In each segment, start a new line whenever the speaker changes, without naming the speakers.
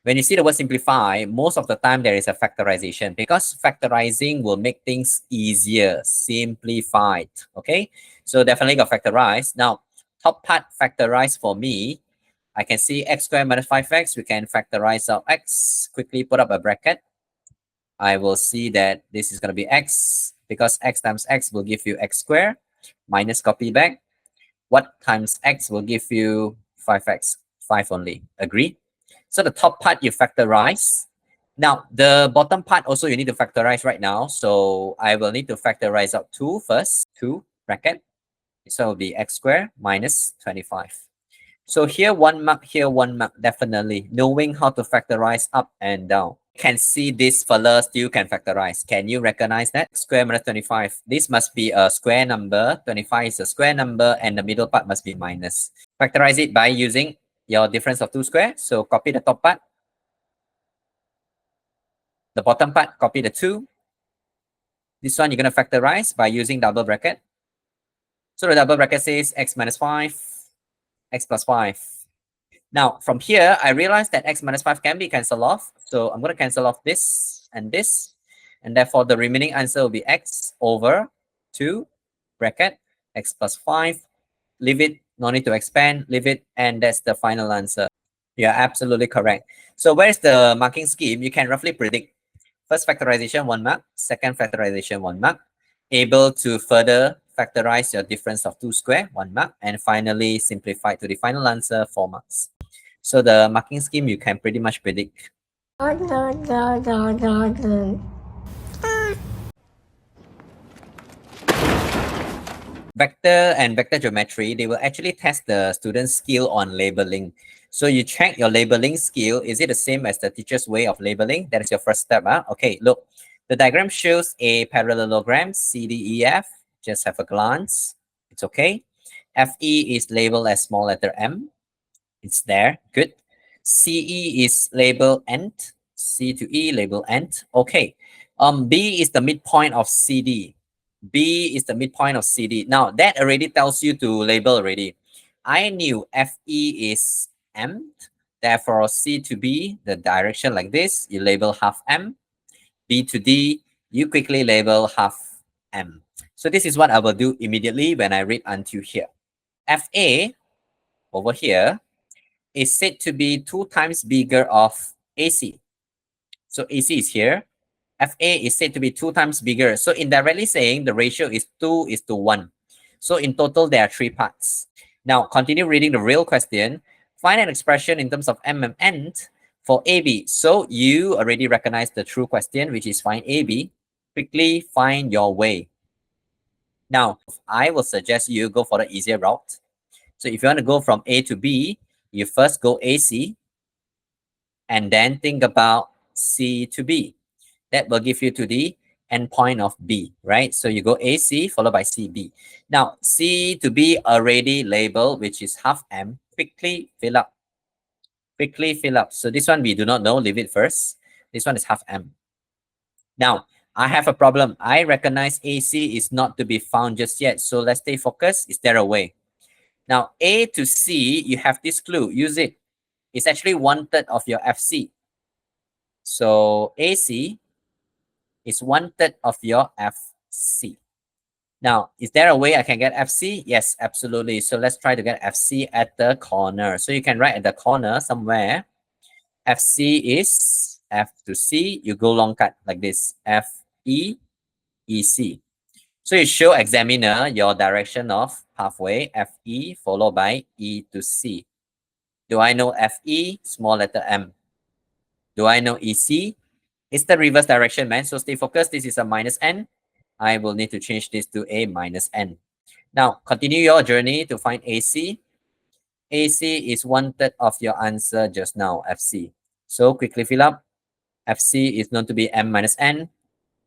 When you see the word simplify, most of the time there is a factorization because factorizing will make things easier, simplified, okay? So definitely got factorized. Now, top part factorized for me, I can see x squared minus 5x. We can factorize out x. Quickly put up a bracket. I will see that this is going to be x because x times x will give you x squared minus copy back. What times x will give you 5x? 5 only. Agree? So the top part you factorize. Now, the bottom part also you need to factorize right now. So I will need to factorize out 2 first. 2 bracket. So it will be x squared minus 25. So here 1 mark, here 1 mark, definitely. Knowing how to factorize up and down. Can see this fella still can factorize. Can you recognize that? Square minus 25. This must be a square number. 25 is a square number and the middle part must be minus. Factorize it by using your difference of 2 squares. So copy the top part. The bottom part, copy the 2. This one you're going to factorize by using double bracket. So the double bracket says x minus 5, x plus 5. Now, from here, I realize that x minus 5 can be cancelled off. So I'm going to cancel off this and this. And therefore, the remaining answer will be x over 2 bracket x plus 5. Leave it. No need to expand. Leave it. And that's the final answer. You're absolutely correct. So where's the marking scheme? You can roughly predict. First factorization, 1 mark. Second factorization, 1 mark. Able to further factorize your difference of 2 square, 1 mark. And finally, simplify to the final answer, 4 marks. So the marking scheme you can pretty much predict. Vector and vector geometry, they will actually test the student's skill on labeling. So you check your labeling skill. Is it the same as the teacher's way of labeling? That is your first step. Okay, look. The diagram shows a parallelogram, CDEF. Just have a glance. It's okay. FE is labeled as small letter m. It's there. Good. CE is labeled end. C to E label end. Okay. B is the midpoint of CD. B is the midpoint of CD. Now that already tells you to label already. I knew FE is M. Therefore, C to B, the direction like this, you label half M. B to D, you quickly label half M. So this is what I will do immediately when I read until here. FA over here is said to be 2 times bigger of AC. So AC is here. FA is said to be 2 times bigger. So indirectly saying the ratio is 2:1. So in total, there are 3 parts. Now, continue reading the real question. Find an expression in terms of m and n for AB. So you already recognize the true question, which is find AB. Quickly find your way. Now, I will suggest you go for the easier route. So if you want to go from A to B, you first go AC and then think about C to B. That will give you to the endpoint of B, right? So you go AC followed by CB. Now, C to B already labeled, which is half M. Quickly fill up. Quickly fill up. So this one we do not know. Leave it first. This one is half M. Now, I have a problem. I recognize AC is not to be found just yet. So let's stay focused. Is there a way? Now, A to C, you have this clue. Use it. It's actually 1/3 of your FC. So AC is 1/3 of your FC. Now, is there a way I can get FC? Yes, absolutely. So let's try to get FC at the corner. So you can write at the corner somewhere. FC is F to C. You go long cut like this. FE, EC. So you show examiner your direction of pathway. FE followed by E to C. Do I know FE? Small letter M. Do I know EC? It's the reverse direction, man. So stay focused. This is a minus N. I will need to change this to a minus N. Now, continue your journey to find AC. AC is 1/3 of your answer just now, FC. So quickly fill up. FC is known to be M minus N.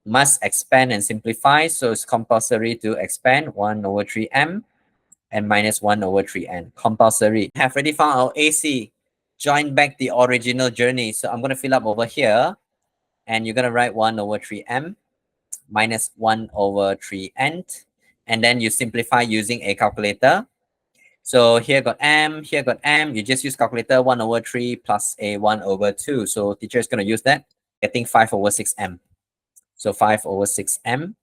Must expand and simplify. So it's compulsory to expand 1/3M and minus 1/3N. Compulsory. Have already found our AC. Join back the original journey. So I'm going to fill up over here. And you're going to write 1/3M minus 1/3N. And then you simplify using a calculator. So here got m, here got m. You just use calculator 1 over 3 plus a 1 over 2. So teacher is going to use that, getting 5 over 6m. So 5 over 6m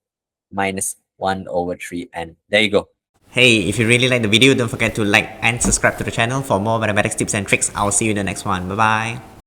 minus 1 over 3n. There you go.
Hey, if you really like the video, don't forget to like and subscribe to the channel for more mathematics tips and tricks. I'll see you in the next one. Bye bye.